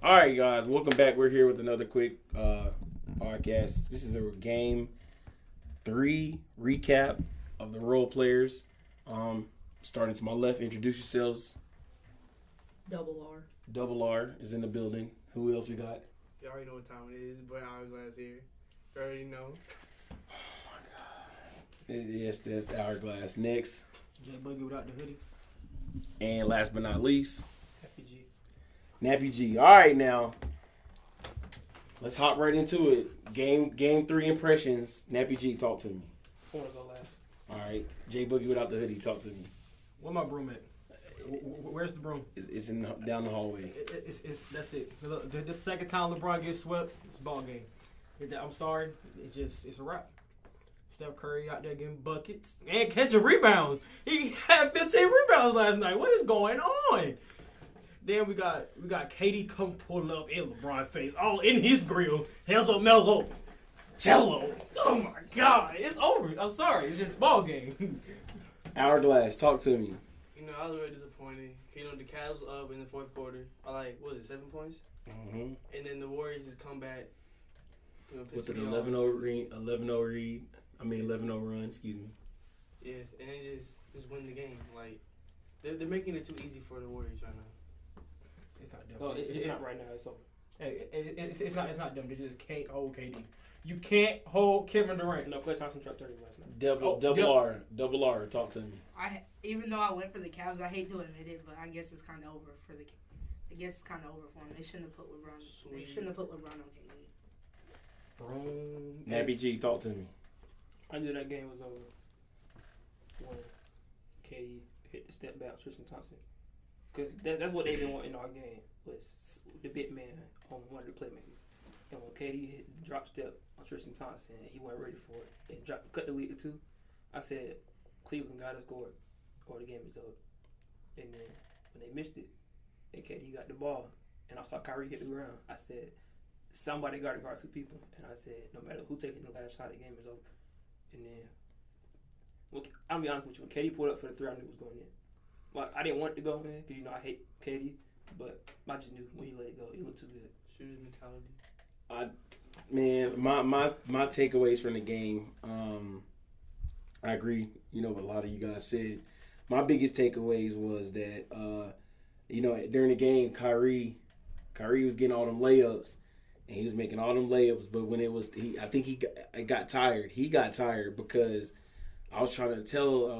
All right, guys, welcome back. We're here with another quick podcast. This is a game 3 recap of the role players. Starting to my left, introduce yourselves. Double R. Double R is in the building. Who else we got? You already know what time it is, but Hourglass here. You already know. Yes, that's Hourglass. Next. J Boogie without the hoodie. And last but not least, Happy G. Nappy G. All right, now let's hop right into it. Game 3 impressions. Nappy G, talk to me. I want to go last. All right, J Boogie without the hoodie, talk to me. Where my broom at? Where's the broom? It's in down the hallway. It's that's it. Look, the second time LeBron gets swept, it's a ball game. I'm sorry, it's a wrap. Steph Curry out there getting buckets and catching rebounds. He had 15 rebounds last night. What is going on? Then we got KD come pulling up in LeBron's face, all in his grill. Here's a mellow, jello. Oh my God, it's over. I'm sorry, it's just ball game. Hourglass, talk to me. You know, I was really disappointed. You know, the Cavs was up in the fourth quarter by like, what was it, 7 points? Mm-hmm. And then the Warriors just come back. You know, With an pissing me 11-0 read. 11-0 run, excuse me. Yes, and they just win the game. Like, they're making it too easy for the Warriors right now. It's not them. Oh, it's not right now. It's over. Hey, it's not them. They just can't hold KD. You can't hold Kevin Durant. No, Klay Thompson dropped 30 last night. Double R, talk to me. Even though I went for the Cavs, I hate to admit it, but I guess it's kind of over for the. I guess it's kind of over for them. They shouldn't have put LeBron. They shouldn't have put LeBron on KD. Broom. Nappy G, talk to me. I knew that game was over when KD hit the step back, Tristan Thompson. Because that's what they've been wanting in our game, was the big man on one of the playmakers. And when KD hit the drop step on Tristan Thompson, he wasn't ready for it. They cut the lead to 2. I said, Cleveland got to score or the game is over. And then when they missed it, and KD got the ball, and I saw Kyrie hit the ground, I said, somebody got to guard 2 people. And I said, no matter who taking the last shot, the game is over. And then, well, I'll be honest with you, when KD pulled up for the 3, I knew it was going in. Well, I didn't want it to go in because, I hate KD, but I just knew when he let it go, it looked too good. Shooter's mentality. My takeaways from the game, I agree, what a lot of you guys said. My biggest takeaways was that, during the game, Kyrie was getting all them layups. And he was making all them layups, but when I think he got tired. He got tired because I was trying to tell.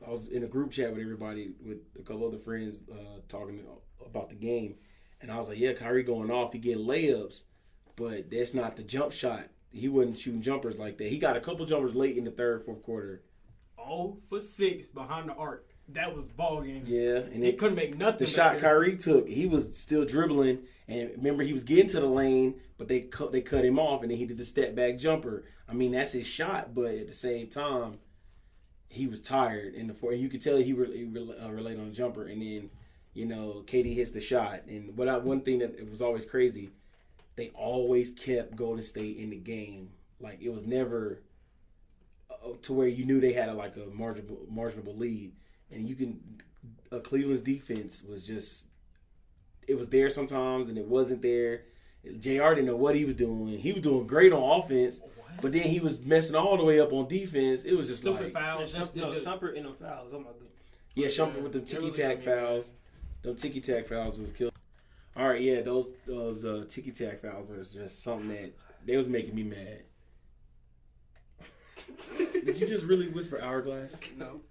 I was in a group chat with everybody, with a couple other friends, talking about the game, and I was like, "Yeah, Kyrie going off. He getting layups, but that's not the jump shot. He wasn't shooting jumpers like that. He got a couple jumpers late in the third, fourth quarter. 0 for 6 behind the arc. That was ball game. Yeah, and he couldn't make nothing. The shot Kyrie took, he was still dribbling, and remember he was getting to the lane, but they cut him off, and then he did the step back jumper. I mean, that's his shot, but at the same time, he was tired in the fourth. You could tell he relayed on the jumper, and then KD hits the shot. And one thing that it was always crazy, they always kept Golden State in the game. Like, it was never to where you knew they had a marginable lead. And Cleveland's defense was just, it was there sometimes and it wasn't there. JR didn't know what he was doing. He was doing great on offense, but then he was messing all the way up on defense. It was just stupid fouls. Shumpert in them fouls. Oh my goodness. Yeah, Shumpert with them ticky-tack fouls. Them ticky-tack fouls was killed. All right, yeah, those ticky-tack fouls was just something that they was making me mad. Did you just really whisper Hourglass? No.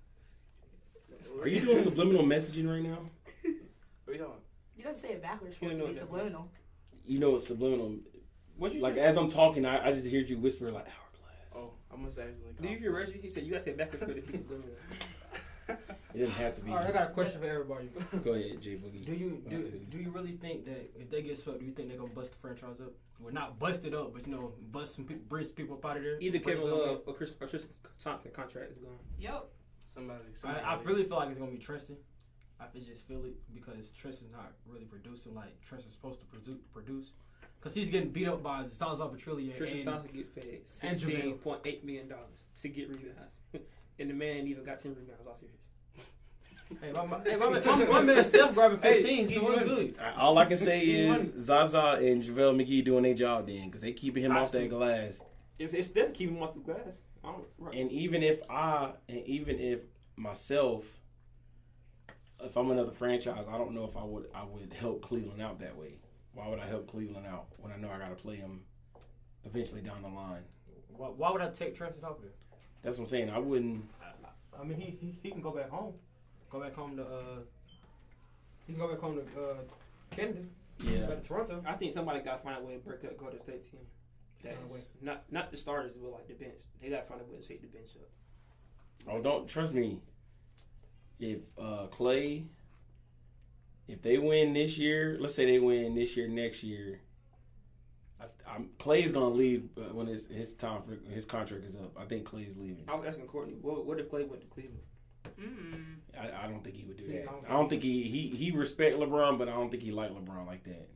Are you doing subliminal messaging right now? What are you talking about? You gotta say it backwards for You it know to be what that subliminal. You know it's subliminal. What'd you Like, say? as I'm talking, I just heard you whisper like Hourglass. Oh, I must accidentally. Do you hear Reggie? He said you got to say backwards for the piece of subliminal. It doesn't have to be. All right, I got a question for everybody. Go ahead, J Boogie. Do you really think that if they get swept, do you think they're gonna bust the franchise up? Well, not bust it up, but bust some bring people up out of there. Either Kevin Love or Tristan Thompson contract is gone. Yep. Somebody. I really feel like it's gonna be Tristan. I just feel it because Tristan's not really producing like Tristan's supposed to produce. Because he's getting beat up by Zaza Pachulia. Tristan Thompson gets paid $16.8 million to get rebounds. And the man even got 10 rebounds all series. Hey, my man Steph grabbing 15, he's so it's running. good. All I can say He's is running. Zaza and JaVale McGee doing their job then, because they keeping him off that glass. It's definitely keeping him off the glass. I don't, right. And even if myself, if I'm another franchise, I don't know if I would help Cleveland out that way. Why would I help Cleveland out when I know I got to play them eventually down the line? Why would I take Trent off there? That's what I'm saying. I wouldn't. I mean, he can go back home. Go back home to he can go back home to Canada. Yeah. Back to Toronto. I think somebody got to find a way to break up Golden State team. Not the starters, but like the bench. They got to find a way to shake the bench up. Oh, don't trust me. If Clay, if they win this year, let's say they win this year, next year, Clay's gonna leave when his time for his contract is up. I think Clay's leaving. I was asking Courtney, what if Clay went to Cleveland? I don't think he would do Yeah, that. I don't think he respect LeBron, but I don't think he like LeBron like that.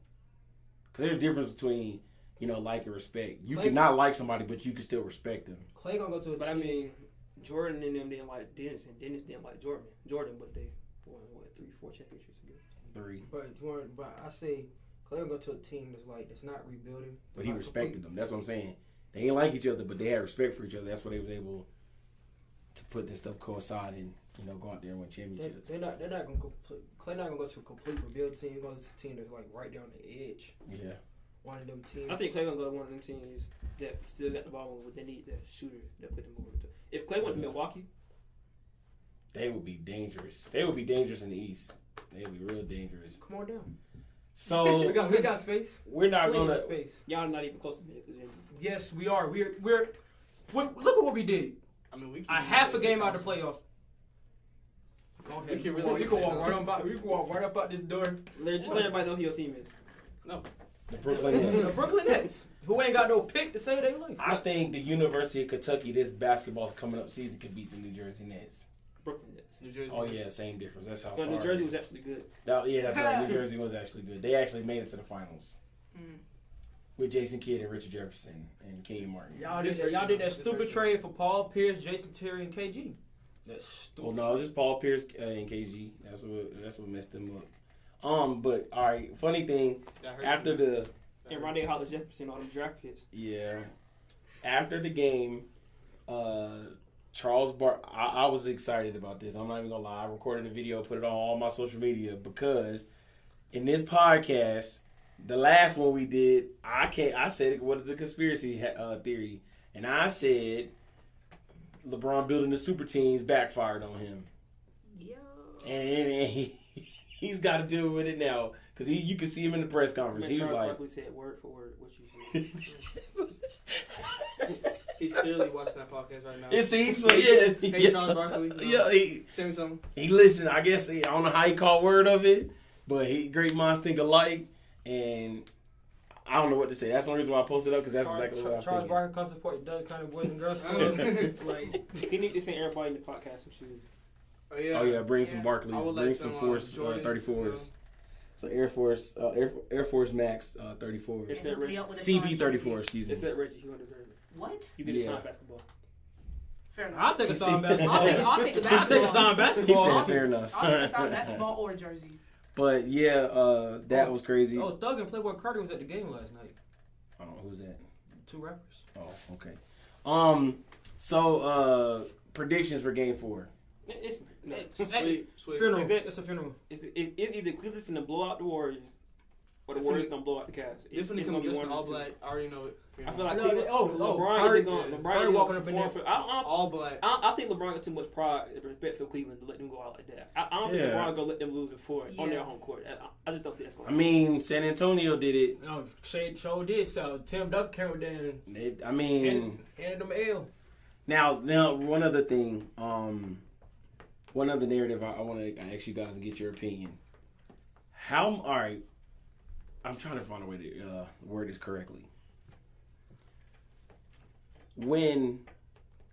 Because there's a difference between like and respect. You Clay- can not like somebody, but you can still respect them. Clay gonna go to a But I team. mean, Jordan and them didn't like Dennis, and Dennis didn't like Jordan. But they won 3-4 championships ago. 3. But I say Clay gonna go to a team that's not rebuilding. But he Not respected them. That's what I'm saying. They ain't like each other, but they had respect for each other. That's why they was able to put this stuff coincide and go out there and win championships. They're not gonna Clay not gonna go to a complete rebuild team. He's going to a team that's like right down the edge. Yeah. One of them teams. I think Clay gonna go to one of them teams that still got the ball, but they need that shooter that put them over the top. If Clay went to Milwaukee, They would be dangerous. They would be dangerous in the East. They would be real dangerous. Come on down. So we got space. we're not We got gonna. space. y'all not even close to minute position. Yes, we are. We're look at what we did. I mean, we A half a game out of the playoffs. Go We ahead. can really You can walk right up out this door. Just let everybody know who your team is. The Brooklyn The Nets. Brooklyn Nets, who ain't got no pick to say they like. I think the University of Kentucky this basketball coming up season could beat the New Jersey Nets. Brooklyn Nets. New Jersey. Oh yeah, same difference. That's how. But New Jersey was actually good. That's right. New Jersey was actually good. They actually made it to the finals with Jason Kidd and Richard Jefferson and Kenyon Martin. Y'all did that stupid trade for Paul Pierce, Jason Terry, and KG. That's stupid. Well, no, it was just Paul Pierce and KG. That's what messed them up. But all right. Funny thing, after the And Rondé Hollis Jefferson, all them draft picks. after the game, Charles Bar. I was excited about this. I'm not even gonna lie. I recorded a video, put it on all my social media because in this podcast, the last one we did, I said what is the conspiracy theory, and I said LeBron building the super teams backfired on him, Yeah. and he's got to deal with it now because you can see him in the press conference. He was Charles like, Barkley said word for word what you said. He's clearly watching that podcast right now. it seems so. Yeah, Hey, Charles Barkley. Send me something. He listened. I guess I don't know how he caught word of it, but great minds think alike, and I don't know what to say. That's the only reason why I posted up because that's exactly what I Charles think. Barkley comes support Doug kind of Boys and Girls Club. Like, He need to send everybody in the podcast some shoes. Oh yeah. Oh yeah, bring some Yeah. Barclays, I would bring like some some, Force Jordans, 34s. So Air Force Max 34s. It's And that hook me Reggie. up with a CB signed 34, jersey. excuse It's me. that Reggie. You don't deserve it. What? You get a Yeah. signed basketball. Fair enough. I'll take a signed basketball. I'll take the I'll take a basketball. signed He basketball. said fair enough. I'll take a signed basketball or a jersey. But yeah, that was crazy. Oh, Thug and Playboy Cardi was at the game last night. I don't know who's that. 2 rappers. Oh, okay. So predictions for Game 4. It's Sweet. Funeral. It's a funeral. It's either Cleveland finna blow out the Warriors, or the Warriors gonna blow out the Cavs. It's Definitely gonna come be just one all of the two. black. I already know it. I feel like No, Cleveland, LeBron Curry- either gonna Curry walking up in there. perform for. I all black. think LeBron got too much pride and respect for Cleveland to let them go out like that. I don't think Yeah. LeBron gonna let them lose it on Yeah. their home court. I just don't think that's I going. mean, San Antonio did it. No, Shade Show did. So Tim Duncan came down and handed them L. Now one other thing. One other narrative I want to ask you guys and get your opinion. All right, I'm trying to find a way to word this correctly. When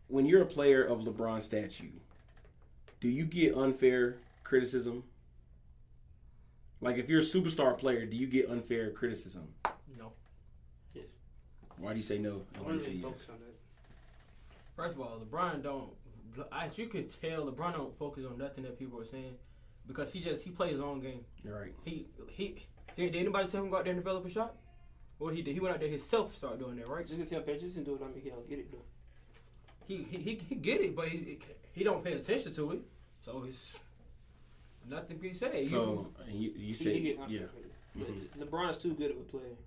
you're a player of LeBron's statue, do you get unfair criticism? Like if you're a superstar player, do you get unfair criticism? No. Yes. Why do you say no? I And why do you wasn't say even yes? focused on that. First of all, LeBron don't. As you could tell, LeBron don't focus on nothing that people are saying. because he plays his own game. You're right. He did anybody tell him to go out there and develop a shot? Or he did? He went out there himself, started doing that, right? Just because he just do it, I mean he don't get it though. He get it, but he don't pay attention to it. So it's nothing to be said. So you said He gets yeah. But LeBron's too good of a player.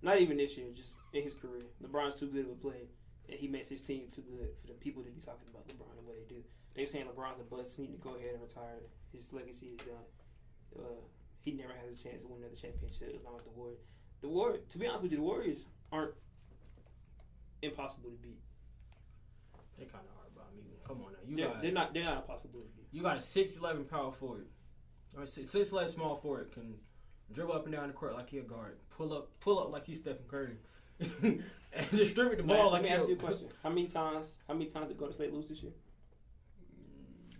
Not even this year, just in his career. LeBron's too good of a player, and he makes his team too good for the people to be talking about LeBron and what they do. They were saying LeBron's a bust. He need to go ahead and retire. His legacy is done. He never has a chance to win another championship as long as the Warriors. To be honest with you, the Warriors aren't impossible to beat. They kind of are about me. Come on now, They're not impossible to beat. You got a 6'11" power forward, or 6'11" small forward can dribble up and down the court like he a guard, pull up like he's Stephen Curry, and distribute the ball Let like me he ask you a question. How many times did Golden State lose this year?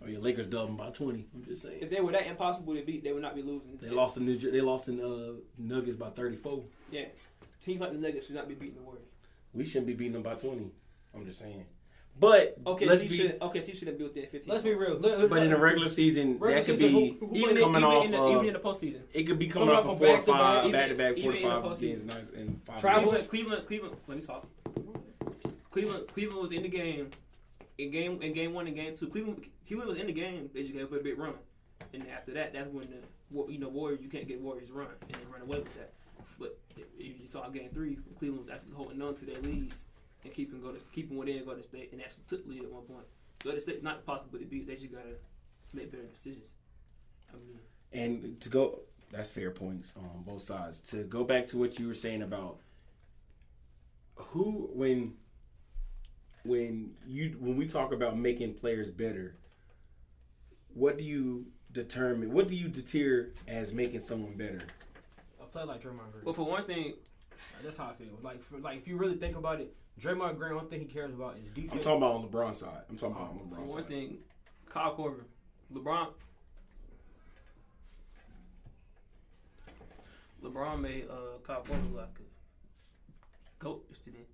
Oh yeah, Lakers dubbed them by 20. I'm just saying. If they were that impossible to beat, they would not be losing. They lost in Nuggets by 34. Yeah, teams like the Nuggets should not be beating the Warriors. We shouldn't be beating them by 20. I'm just saying. But let's be shouldn't be within 15. Let's be real. but in the regular season, that could be even coming off even in the postseason. it could be coming off of 4 or 5 back-to-back 4 to 5 postseason. games and 5 Cleveland. games. Let me talk. Cleveland was in the game. In game 1 and game 2, Cleveland was in the game. They just gave a big run, and after that, that's when the Warriors, you can't get Warriors run and then run away with that. But you saw in game 3, Cleveland was actually holding on to their leads and keeping within Golden State, and actually took the lead at one point. Golden State's not possible to beat. They just gotta make better decisions. I mean, And to go, that's fair points on both sides. To go back to what you were saying about when we talk about making players better, what do you deter as making someone better? A play like Draymond Green. well, for one thing, That's how I feel. Like if you really think about it, Draymond Green, one thing he cares about is defense. I'm talking about on LeBron's side. I'm talking about on for LeBron's one side. thing, Kyle Korver, LeBron made Kyle Korver like a goat yesterday,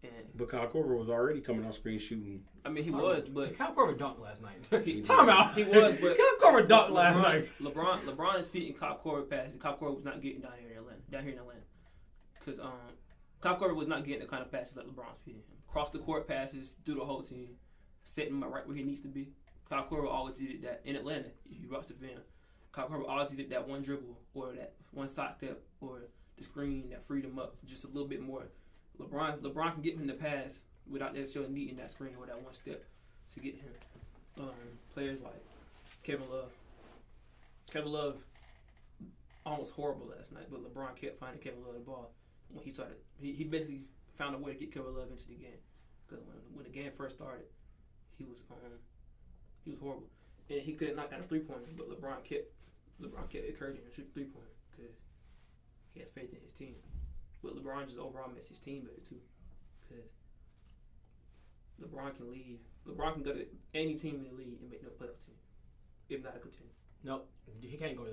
and But Kyle Korver was already coming off screen shooting. I mean he was, but Kyle Korver dunked last night. He- Time out. he was, but Kyle Korver dunked last LeBron, night. LeBron is feeding Kyle Korver passes. Kyle Korver was not getting down here in Atlanta, because Kyle Korver was not getting the kind of passes like LeBron's feeding him. Cross the court passes through the whole team, setting him right where he needs to be. Kyle Korver always did that in Atlanta. If you watch the film, Kyle Korver always did that one dribble or that one side step or the screen that freed him up just a little bit more. LeBron can get him the pass without necessarily needing that screen or that one step to get him. Players like Kevin Love, almost horrible last night, but LeBron kept finding Kevin Love the ball. When he basically found a way to get Kevin Love into the game. Because when the game first started, he was horrible, and he couldn't knock down a 3-pointer. But LeBron kept encouraging him to shoot 3-pointer because he has faith in his team. But LeBron just overall makes his team better too, because LeBron can leave. LeBron can go to any team in the league and make no playoff team, if not a contender. Nope, he can't go to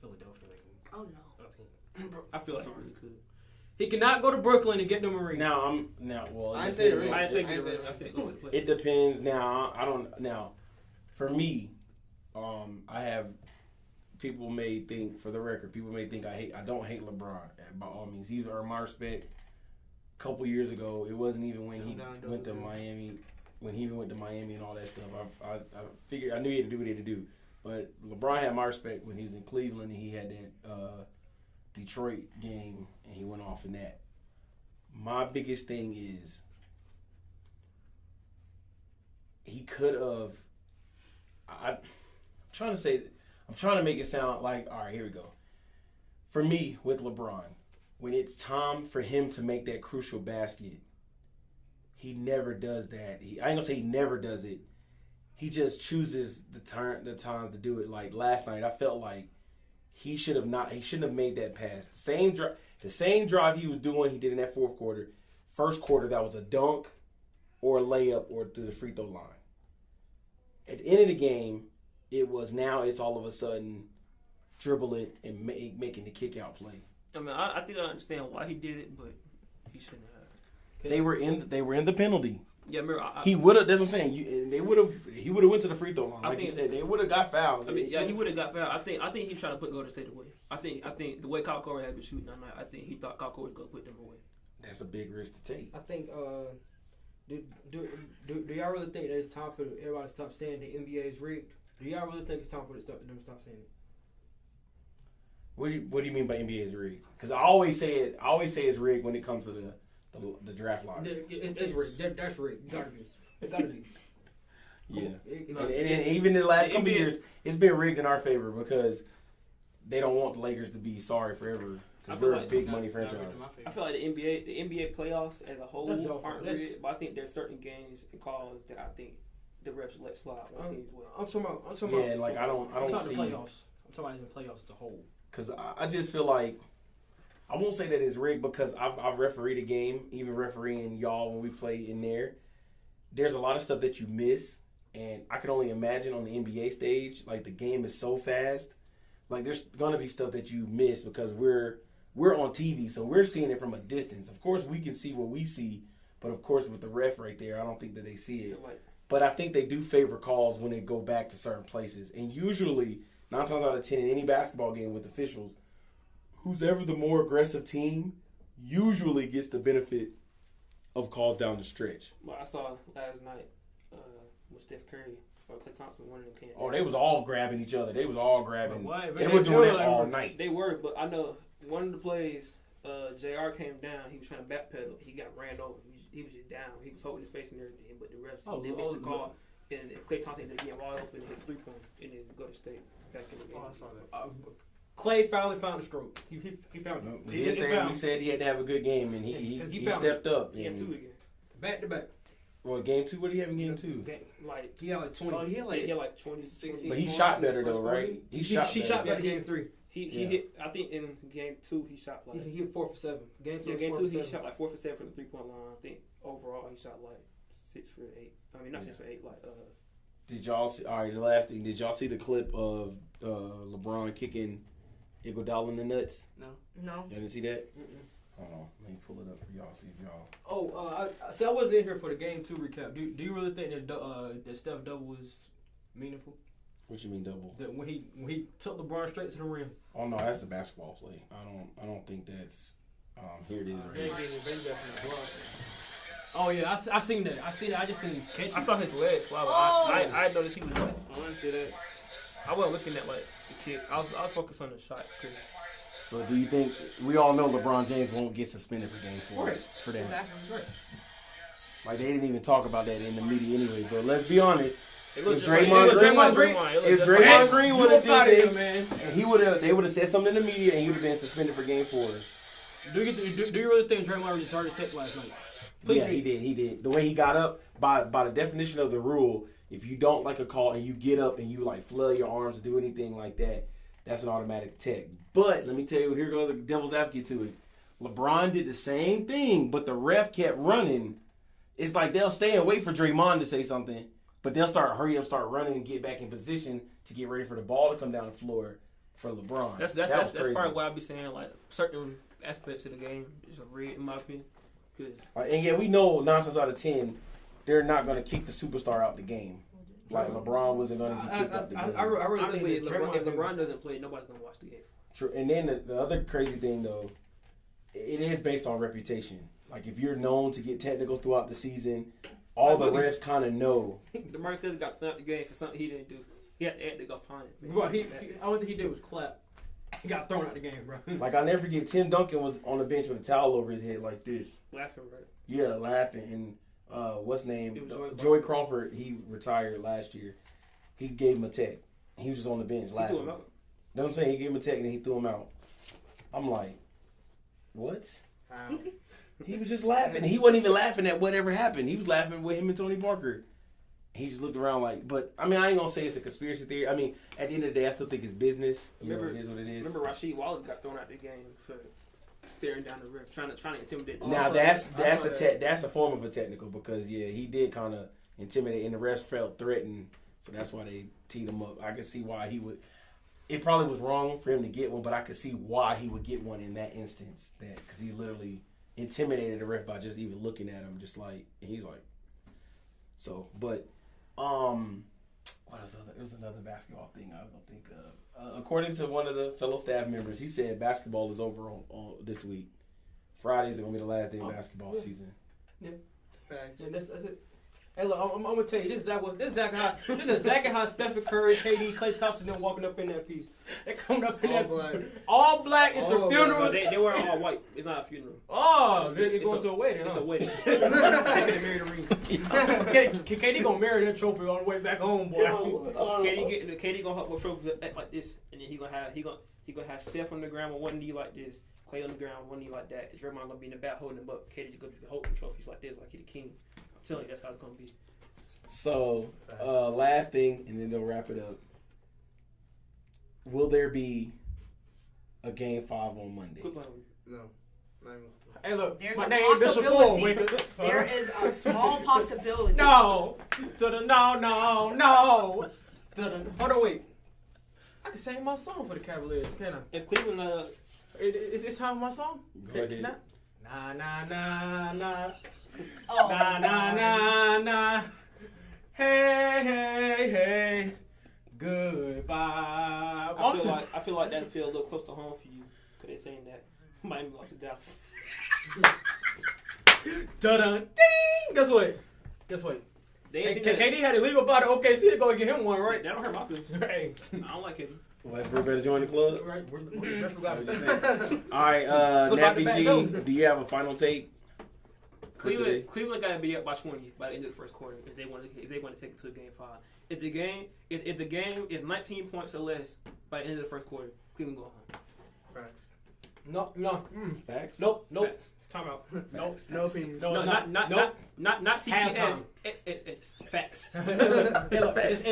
Philadelphia. Oh no. I feel like he really could. He cannot go to Brooklyn and get no ring. I said it right. I said I said I said go to the playoffs. It depends. For me, I have people may think, for the record, I don't hate LeBron by all means. He's earned my respect. A couple years ago, it wasn't even when he went to Miami, and all that stuff. I figured I knew he had to do what he had to do. But LeBron had my respect when he was in Cleveland and he had that Detroit game and he went off in that. My biggest thing is he could have. I'm trying to make it sound like, all right, here we go. For me, with LeBron, when it's time for him to make that crucial basket, he never does that. I ain't gonna say he never does it. He just chooses the times to do it. Like last night, I felt like he shouldn't have made that pass. The same drive he was doing, he did in that fourth quarter. First quarter, that was a dunk or a layup or to the free throw line. At the end of the game, it's all of a sudden dribbling and making the kick out play. I mean, I think I understand why he did it, but he shouldn't have. They were in the penalty. Yeah, remember, He would have. That's what I'm saying. He would have went to the free throw line. I Like you think- said, they would have got fouled. I mean, yeah, he would have got fouled. I think he's trying to put Golden State away. I think the way Kyle Korver had been shooting that night, I think he thought Kyle Korver was going to put them away. That's a big risk to take. I think. Do y'all really think that it's time for everybody to stop saying the NBA is rigged? Do y'all really think it's time for them to stop saying it? What do you mean by NBA is rigged? Because I always say it's rigged when it comes to the draft lottery. It's rigged. That's rigged. It gotta be. Yeah. It- And even in the last The couple NBA years, it's been rigged in our favor because they don't want the Lakers to be sorry forever. I Because feel we're a like big Not- money not franchise. really my favorite. I feel like the NBA playoffs as a That's whole your fault. aren't That's- rigged, but I think there's certain games and calls that I think the refs let slide on teams with. I'm talking about. Yeah, and like I don't I'm talking see the playoffs. I'm talking about in the playoffs as a whole. because I just feel like I won't say that it's rigged because I've refereed a game, even refereeing y'all when we play in there. There's a lot of stuff that you miss, and I can only imagine on the NBA stage, like the game is so fast. Like there's gonna be stuff that you miss because we're on TV, so we're seeing it from a distance. Of course, we can see what we see, but of course, with the ref right there, I don't think that they see it. Like, But I think they do favor calls when they go back to certain places. And usually, 9 times out of 10 in any basketball game with officials, who's ever the more aggressive team usually gets the benefit of calls down the stretch. what I saw last night with Steph Curry or Klay Thompson, one of them came. Oh, they was all grabbing each other. They was all grabbing. Why? They were doing that all night. They were, but I know one of the plays, JR came down. He was trying to backpedal. He got ran over. He was just down. He was holding his face and everything, but the refs they missed the call. And Klay Thompson ended up getting wide open and hit 3-point and then go to state back in the game. Oh, I saw that. Clay finally found the stroke. He found it. We said he had to have a good game, and he found stepped up. Game And, 2 again. Back to back. well, game 2, what did he have in game 2? Like, He had like 20. Oh, he had he like had like 20, 16. But he points shot in the better, first though, quarter. right? He shot better Yeah. game 3. He Yeah. hit, I think in game 2 he shot like, He hit 4 for 7. Game 2. yeah, game 2 4 he for 7. shot like 4 for 7 from the 3-point line. I think overall he shot like 6 for 8. I mean, not 6 for 8, like, Did y'all see? All right, the last thing. Did y'all see the clip of LeBron kicking Iguodala in the nuts? No. Y'all didn't see that? Mm-mm. Hold on, let me pull it up for y'all. See if y'all. Oh, I wasn't in here for the game 2 recap. Do you really think that Steph double was meaningful? What you mean double? That when he took LeBron straight to the rim. Oh no, that's a basketball play. I don't think that's. Here it is. They Right ain't here. getting revenge back from the block. Oh yeah, I seen that. I seen that. I just didn't catch I it. thought his leg fly, but I noticed he was like, I want to see that. I wasn't looking at like the kick. I was focused on the shot. 'Cause So do you think we all know LeBron James won't get suspended for game 4 Right. for that? Exactly. Like they didn't even talk about that in the media anyway. But let's be honest. it If looked just Draymond like, Green- It if looked just Draymond like, Green You would have up outta did here, this, man. and they would have said something in the media, and he would have been suspended for game 4. Do you really think Draymond was retarded tech last night? Please Yeah, be. he did. The way he got up, by the definition of the rule, if you don't like a call and you get up and you like flail your arms or do anything like that, that's an automatic tech. But let me tell you, here goes the devil's advocate to it. LeBron did the same thing, but the ref kept running. It's like they'll stay and wait for Draymond to say something, but they'll hurry up, start running and get back in position to get ready for the ball to come down the floor for LeBron. That's That was crazy. part of what I be saying. Like certain aspects of the game is a rig, in my opinion. Cause And yeah, we know 9 times out of 10, they're not going to kick the superstar out the game. Like LeBron wasn't going to get kicked out the game. I really honestly, think that if Draymond LeBron doesn't play, nobody's gonna watch the game. True. And then the other crazy thing, though, it is based on reputation. Like, if you're known to get technicals throughout the season, all the refs kind of know. DeMarcus Cousins got thrown out the game for something he didn't do. He had to go find it. Well, only thing he did was clap. He got thrown out the game, bro. Like, I'll never forget, Tim Duncan was on the bench with a towel over his head like this. Laughing, right? Yeah, laughing. And what's his name? It was Joey Crawford, he retired last year. He gave him a tech. He was just on the bench He laughing. threw him out. You know what I'm saying? He gave him a tech and then he threw him out. I'm like, what? He was just laughing. He wasn't even laughing at whatever happened. He was laughing with him and Tony Parker. He just looked around like, but I mean, I ain't gonna say it's a conspiracy theory. I mean, at the end of the day, I still think it's business. You know, it is what it is. Remember Rasheed Wallace got thrown out the game for staring down the ref, trying to intimidate the Now I that's saw that. that's a form of a technical because yeah, he did kind of intimidate, and the rest felt threatened, so that's why they teed him up. I could see why he would. It probably was wrong for him to get one, but I could see why he would get one in that instance. That because he literally intimidated the ref by just even looking at him, just like and he's like, So, but what was other? It was another basketball thing I was gonna think of. According to one of the fellow staff members, he said basketball is over on this week. Friday's gonna be the last day of basketball season. Facts. Yeah, that's it. Hey, look, I'm gonna tell you, this is exactly how Stephen Curry, KD, Klay Thompson, them walking up in that piece. They coming up in All that black. all black. It's All a funeral. black. They were all white. It's not a funeral. Oh, It's they're a- going it's to a wedding. It's huh? a wedding. They gonna marry the ring. KD gonna marry that trophy on the way back home, boy. KD gonna hop up trophy like this, and then he gonna have Steph on the ground with one knee like this, Klay on the ground with one knee like that. Draymond gonna be in the back holding him up. KD gonna be holding trophies like this, like he the king. I'm telling you, that's how it's gonna be. So, last thing, and then they'll wrap it up. Will there be a game 5 on Monday? Quit playing with me. No. Not even. Hey, look, There's my a name is Bishop Moore. possibility. There is a small possibility. No, no. Hold on, wait. I can sing my song for the Cavaliers, can I? If Cleveland, Is this time for my song? Go ahead. Nah, nah. Oh, Nah. Hey. Goodbye. I feel like that feel a little close to home for you, cause they saying that Miami lost to Dallas. Dun ding. Guess what? They Hey, ain't seen that. KD had to leave about it. OKC to go and get him one, right? That don't hurt my feelings. Hey, I don't like KD. Westbrook better join the club. right. We're the best we got. All right, So about the Nappy back G, door. do you have a final take? for today? Cleveland got to be up by 20 by the end of the first quarter if they want to take it to a game 5. If the game is 19 points or less by the end of the first quarter, Cleveland go home. Facts. No. Facts? Nope. Facts. Time out. Nope. No opinions. No, No, it's not CTS. Halftime. It's facts. Hey, look, it's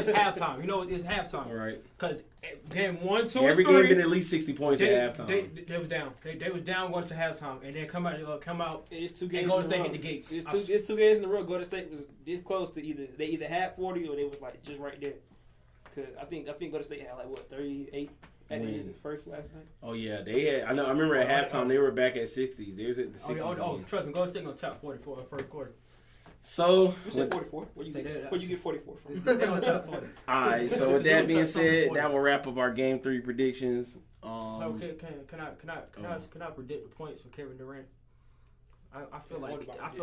halftime. You know, it's halftime. All right. Because game 1, 2, Every and 3, game been at least 60 points at halftime. They was down. They was down going to halftime, and then come out. It's 2 And games. Golden in a State row. hit the gates. It's 2 games in a row. Golden State was this close to they either had 40 or they was like just right there. Cause I think Golden State had like what 38 at the end of the first last night. Oh yeah, they had. I know. I remember at halftime they were back at 60s. They was at the 60s. Oh, trust me, Golden State gonna top 44 in the first quarter. So, You said 44. Where'd you get 44 from? They gonna top 40. all right. So with that being said, that will wrap up our game 3 predictions. Okay, can I predict the points for Kevin Durant? I feel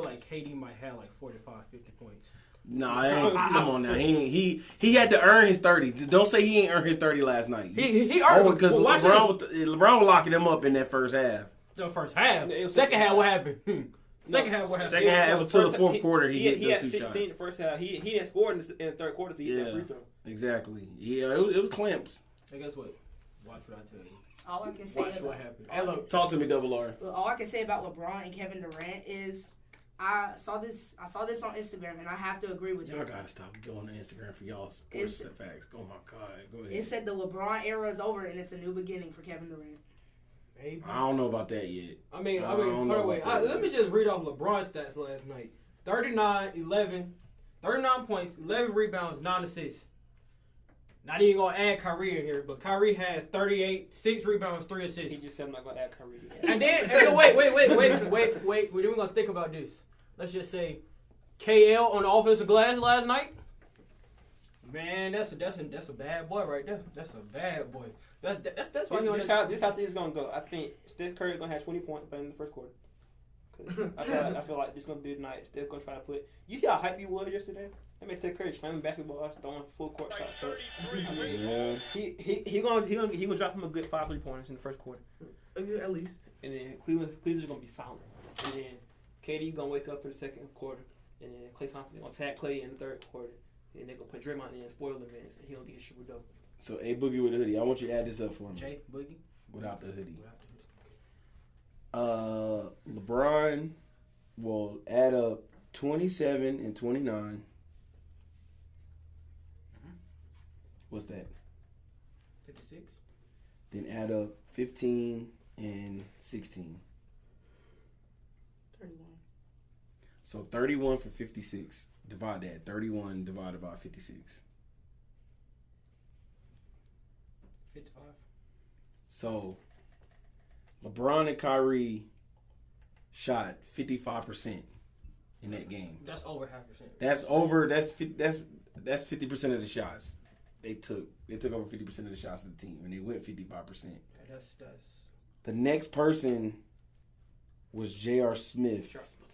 like KD might have like 45, 50 points. Nah, come on now. He had to earn his 30. Don't say he ain't earned his 30 last night. He earned because LeBron was locking him up in that first half. the first half. It was Second half, what happened? Second half, it was till the fourth quarter. He hit had those 2 16 shots. the first half. He didn't score in the third quarter to get that free throw. Exactly. Yeah, it was clamps. Hey, guess what? Watch what I tell you. all I can say Watch what about, happened. Hey, look. Talk to me, Double R. all I can say about LeBron and Kevin Durant is I saw this on Instagram and I have to agree with Y'all it. gotta stop going to Instagram for y'all sports It's- facts. Oh my God, go ahead. It said the LeBron era is over and it's a new beginning for Kevin Durant. Maybe. I don't know about that yet. I mean, I don't hold know on, wait. about that. Let me just read off LeBron's stats last night. 39 points, 11 rebounds, 9 assists. Not even going to add Kyrie in here, but Kyrie had 38, 6 rebounds, 3 He assists. just said I'm not gonna add Kyrie. And then, wait. Then we're going to think about this. Let's just say KL on the offensive glass last night. Man, that's a bad boy right there. That's a bad boy. That's why This how things gonna go. I think Steph Curry gonna have 20 points by the end of the first quarter. 'Cause I feel like this gonna be the night. Steph gonna try to put. You see how hype he was yesterday? I mean, Steph Curry slamming basketballs, throwing full court shots. I mean, Yeah. he gonna drop him a good 5 3-pointers in the first quarter, At least. and then Cleveland's gonna be silent, and then KD gonna wake up in the second quarter, and then Klay Thompson gonna tag Klay in the third quarter, and they're gonna put Draymond in and spoil the minutes, and he gonna get his super dope. So, A Boogie with a hoodie. I want you to add this up for me. Jay Boogie. Without the hoodie. LeBron will add up 27 and 29. What's that? 56. Then add up 15 and 16. 31. So 31 for 56. Divide that. 31 divided by 56. 55. So LeBron and Kyrie shot 55%. in that game. That's over 0.5%. That's over. That's 50% of the shots they took. They took over 50% of the shots of the team, and they went 55%. That's The next person was J.R. Smith. Charles Smith.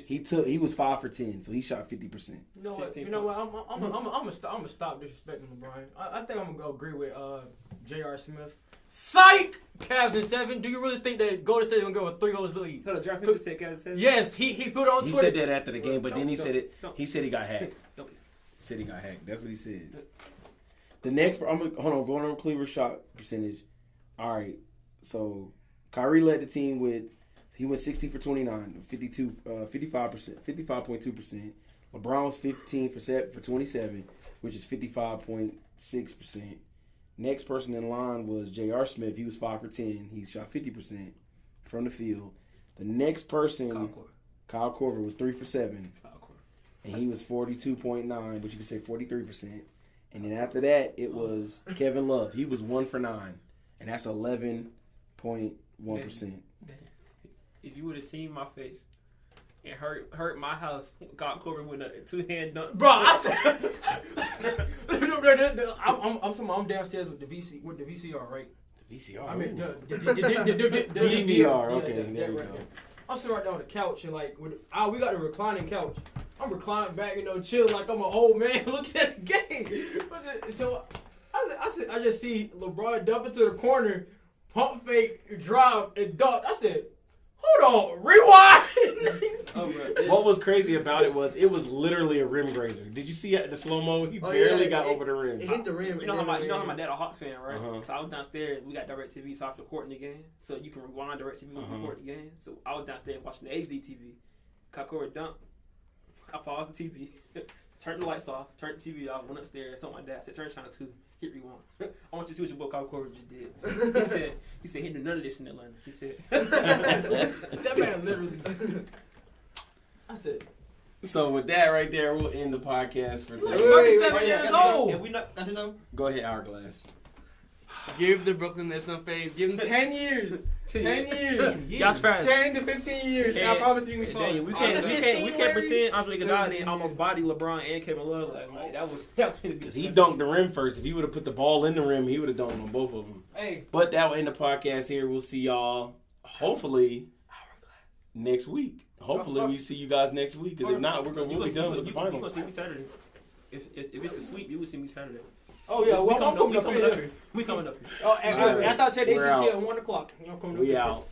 He was 5 for 10, so he shot 50%. You know what? 16 You know what? I'm gonna stop disrespecting LeBron. I think I'm gonna go agree with J.R. Smith. Psych! Cavs in 7. Do you really think that Golden State gonna go with 3 goals lead? Hold on, Draft Pick said Cavs 7. Yes, he put it on He Twitter. said that after the game, but then he Don't- said it. don't- He said he got hacked. Don't- He said he got hacked. That's what he said. The next, hold on, going over Cleaver shot percentage. All right, so Kyrie led the team with. He went 16 for 29, 55%, 55.2%. LeBron was 15 for 27, which is 55.6%. Next person in line was J.R. Smith. He was 5 for 10. He shot 50% from the field. The next person, Kyle Korver, was 3 for 7, and he was 42.9, which you could say 43%. And then after that, it was Kevin Love. He was 1 for 9, and that's 11.1%. If you would have seen my face and heard my house, got Corey with a 2-hand dunk. Bro, I said, I'm downstairs with the VCR, right? The VCR. I mean, the DVR. Okay, yeah, there you right go. there. I'm sitting right down on the couch and like, we got the reclining couch. I'm reclining back, chilling like I'm an old man looking at the game. So I just see LeBron dump into the corner, pump fake, drive, and dunk. I said, hold on, rewind. What was crazy about it was literally a rim grazer. Did you see the slow mo? He barely got over the rim. It hit the rim. You know how my dad a Hawks fan, right? Uh-huh. So I was downstairs. We got DirecTV, so I was recording the game. So you can rewind DirecTV when you record the game. So I was downstairs watching the HD TV. Kakura dunk. I paused the TV, turned the lights off, turned the TV off, went upstairs, told my dad, said, turn channel 2, hit rewind. I want you to see what your boy Kakura just did. He said he did none of this in Atlanta. He said That man literally. I said, So with that right there, we'll end the podcast for today. 37 years old. If we not, That's something. Go ahead, Hourglass. Give the Brooklyn Nets some faith. Give them 10 years. 10 years. y'all trash. 10 to 15 years. And I And- promise you can be And Daniel, fine. we On the can't 15, pretend Andre Iguodala almost bodied LeBron and Kevin Love like that was gonna be Because he dunked the rim first. If he would have put the ball in the rim, he would have dunked on both of them. hey, But that will end the podcast here. We'll see y'all hopefully next week. Hopefully we see you guys next week. Because if not, we'll be done with the You gonna finals. see me Saturday. If it's a sweep, you will see me Saturday. oh yeah, well, I'm coming up here. We coming up here. Oh, after I tell We're ACT out. at 1 o'clock. I'm coming up We here. out.